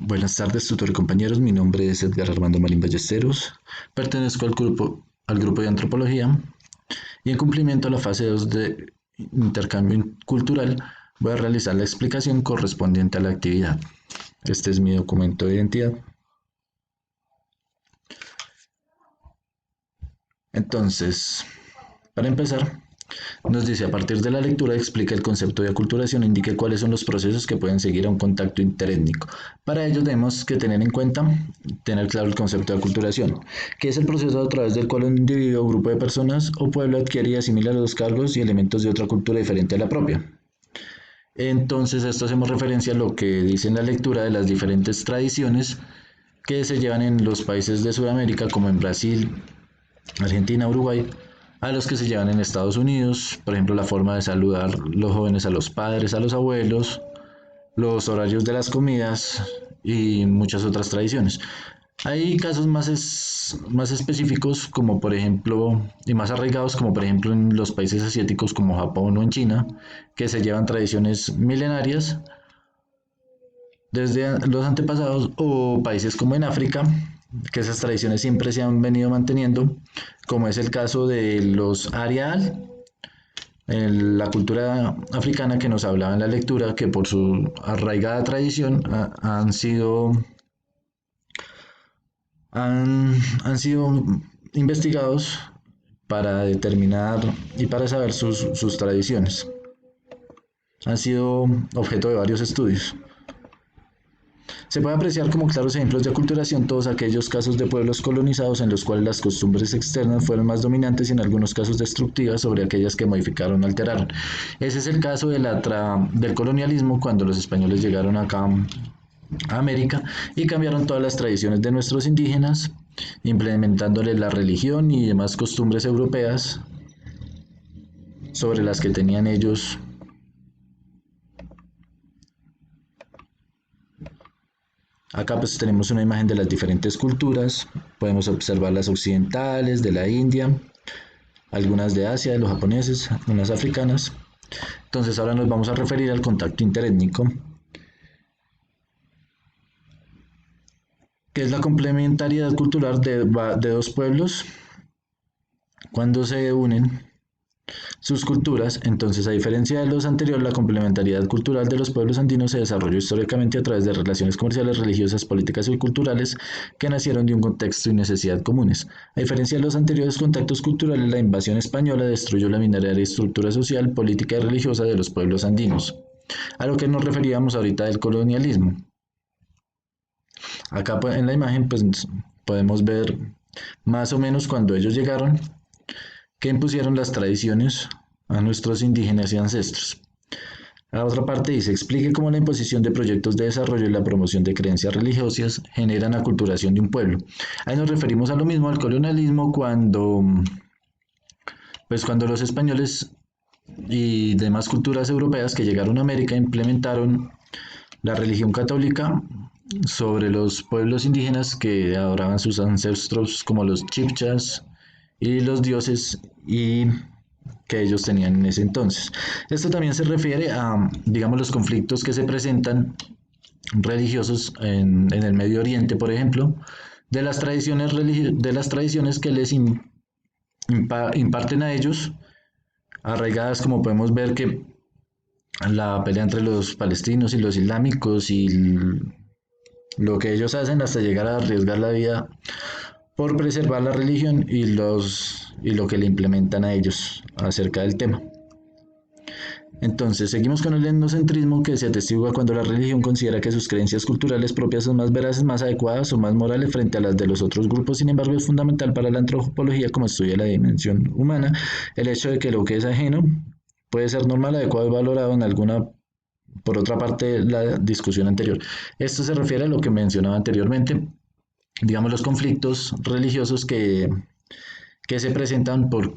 Buenas tardes, tutor y compañeros. Mi nombre es Edgar Armando Marín Ballesteros. Pertenezco al grupo de antropología y en cumplimiento a la fase 2 de intercambio cultural voy a realizar la explicación correspondiente a la actividad. Este es mi documento de identidad. Entonces, para empezar, nos dice, a partir de la lectura explica el concepto de aculturación, indique cuáles son los procesos que pueden seguir a un contacto interétnico. Para ello tenemos que tener claro el concepto de aculturación, que es el proceso a través del cual un individuo, grupo de personas o pueblo adquiere y asimila los cargos y elementos de otra cultura diferente a la propia. Entonces, esto hacemos referencia a lo que dice en la lectura de las diferentes tradiciones que se llevan en los países de Sudamérica, como en Brasil, Argentina, Uruguay, a los que se llevan en Estados Unidos, por ejemplo, la forma de saludar los jóvenes a los padres, a los abuelos, los horarios de las comidas y muchas otras tradiciones. Hay casos más específicos, como por ejemplo, y más arraigados, como por ejemplo en los países asiáticos como Japón o en China, que se llevan tradiciones milenarias desde los antepasados, o países como en África, que esas tradiciones siempre se han venido manteniendo, como es el caso de los Arial, en la cultura africana que nos hablaba en la lectura, que por su arraigada tradición han sido investigados para determinar y para saber sus tradiciones. Han sido objeto de varios estudios. Se puede apreciar como claros ejemplos de aculturación todos aquellos casos de pueblos colonizados en los cuales las costumbres externas fueron más dominantes y en algunos casos destructivas sobre aquellas que modificaron o alteraron. Ese es el caso del colonialismo, cuando los españoles llegaron acá a América y cambiaron todas las tradiciones de nuestros indígenas, implementándoles la religión y demás costumbres europeas sobre las que tenían ellos. Acá pues tenemos una imagen de las diferentes culturas, podemos observar las occidentales, de la India, algunas de Asia, de los japoneses, unas africanas. Entonces ahora nos vamos a referir al contacto interétnico, que es la complementariedad cultural de dos pueblos cuando se unen sus culturas. Entonces, a diferencia de los anteriores, la complementariedad cultural de los pueblos andinos se desarrolló históricamente a través de relaciones comerciales, religiosas, políticas y culturales que nacieron de un contexto y necesidad comunes. A diferencia de los anteriores contactos culturales, la invasión española destruyó la mineraria estructura social, política y religiosa de los pueblos andinos, a lo que nos referíamos ahorita del colonialismo. Acá en la imagen pues podemos ver más o menos cuando ellos llegaron, que impusieron las tradiciones a nuestros indígenas y ancestros. La otra parte dice, explique cómo la imposición de proyectos de desarrollo y la promoción de creencias religiosas generan aculturación de un pueblo. Ahí nos referimos a lo mismo, al colonialismo, cuando los españoles y demás culturas europeas que llegaron a América implementaron la religión católica sobre los pueblos indígenas que adoraban sus ancestros como los chipchas y los dioses y que ellos tenían en ese entonces. Esto también se refiere a, digamos, los conflictos que se presentan religiosos en el Medio Oriente, por ejemplo, de las tradiciones que les imparten a ellos, arraigadas, como podemos ver que la pelea entre los palestinos y los islámicos y lo que ellos hacen hasta llegar a arriesgar la vida por preservar la religión y lo que le implementan a ellos acerca del tema. Entonces, seguimos con el etnocentrismo, que se atestigua cuando la religión considera que sus creencias culturales propias son más veraces, más adecuadas o más morales frente a las de los otros grupos. Sin embargo, es fundamental para la antropología, como estudia la dimensión humana, el hecho de que lo que es ajeno puede ser normal, adecuado y valorado en alguna. Por otra parte, la discusión anterior. Esto se refiere a lo que mencionaba anteriormente, digamos, los conflictos religiosos que se presentan por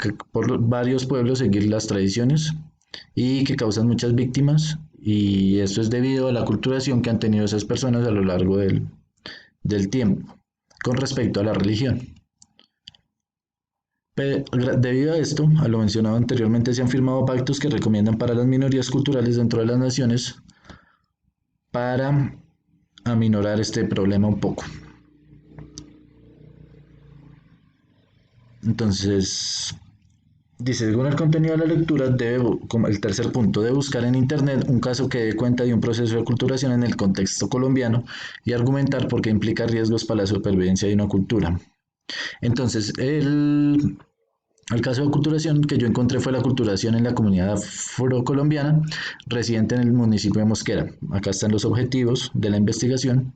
varios pueblos seguir las tradiciones y que causan muchas víctimas, y esto es debido a la culturación que han tenido esas personas a lo largo del tiempo con respecto a la religión. Debido a esto, a lo mencionado anteriormente, se han firmado pactos que recomiendan para las minorías culturales dentro de las naciones para aminorar este problema un poco. Entonces, dice, según el contenido de la lectura, como el tercer punto, debe buscar en Internet un caso que dé cuenta de un proceso de aculturación en el contexto colombiano y argumentar por qué implica riesgos para la supervivencia de una cultura. Entonces, el caso de aculturación que yo encontré fue la aculturación en la comunidad afrocolombiana residente en el municipio de Mosquera. Acá están los objetivos de la investigación,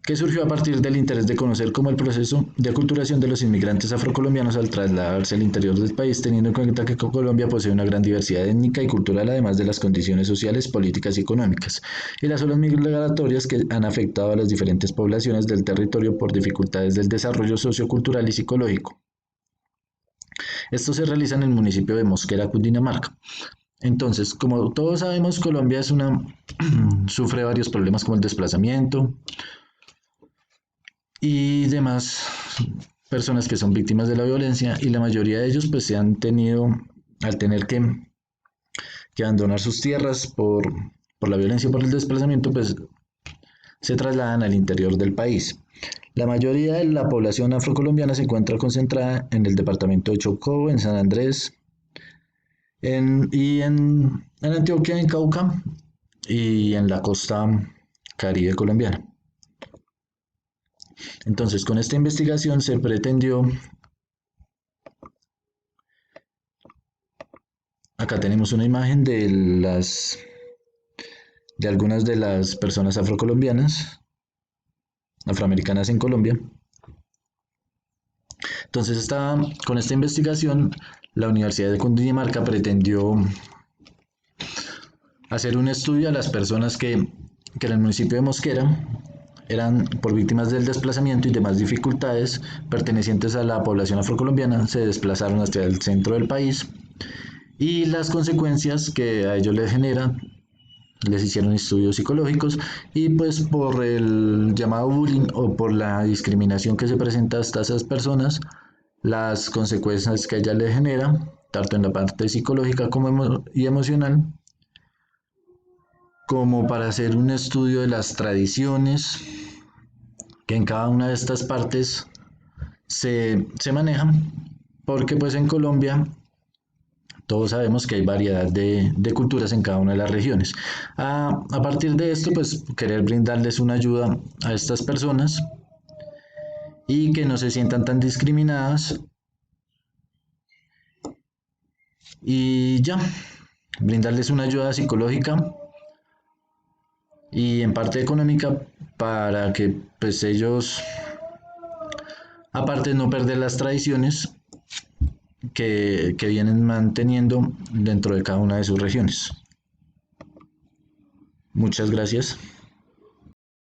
que surgió a partir del interés de conocer cómo el proceso de aculturación de los inmigrantes afrocolombianos al trasladarse al interior del país, teniendo en cuenta que Colombia posee una gran diversidad étnica y cultural, además de las condiciones sociales, políticas y económicas, y las olas migratorias que han afectado a las diferentes poblaciones del territorio por dificultades del desarrollo sociocultural y psicológico. Esto se realiza en el municipio de Mosquera, Cundinamarca. Entonces, como todos sabemos, Colombia sufre varios problemas como el desplazamiento, y demás personas que son víctimas de la violencia, y la mayoría de ellos pues se han tenido, al tener que abandonar sus tierras por la violencia y por el desplazamiento, pues se trasladan al interior del país. La mayoría de la población afrocolombiana se encuentra concentrada en el departamento de Chocó, en San Andrés, en Antioquia, en Cauca y en la costa caribe colombiana. Entonces, con esta investigación se pretendió, acá tenemos una imagen de algunas de las personas afrocolombianas, afroamericanas en Colombia. Entonces, con esta investigación, la Universidad de Cundinamarca pretendió hacer un estudio a las personas que en el municipio de Mosquera eran por víctimas del desplazamiento y demás dificultades pertenecientes a la población afrocolombiana, se desplazaron hacia el centro del país y las consecuencias que a ellos les generan. Les hicieron estudios psicológicos y pues por el llamado bullying o por la discriminación que se presenta hasta esas personas, las consecuencias que a ella le genera, tanto en la parte psicológica y emocional, como para hacer un estudio de las tradiciones que en cada una de estas partes se manejan, porque pues en Colombia todos sabemos que hay variedad de culturas en cada una de las regiones. A partir de esto, pues querer brindarles una ayuda a estas personas y que no se sientan tan discriminadas y ya, brindarles una ayuda psicológica y en parte económica para que pues ellos, aparte de no perder las tradiciones que vienen manteniendo dentro de cada una de sus regiones. Muchas gracias.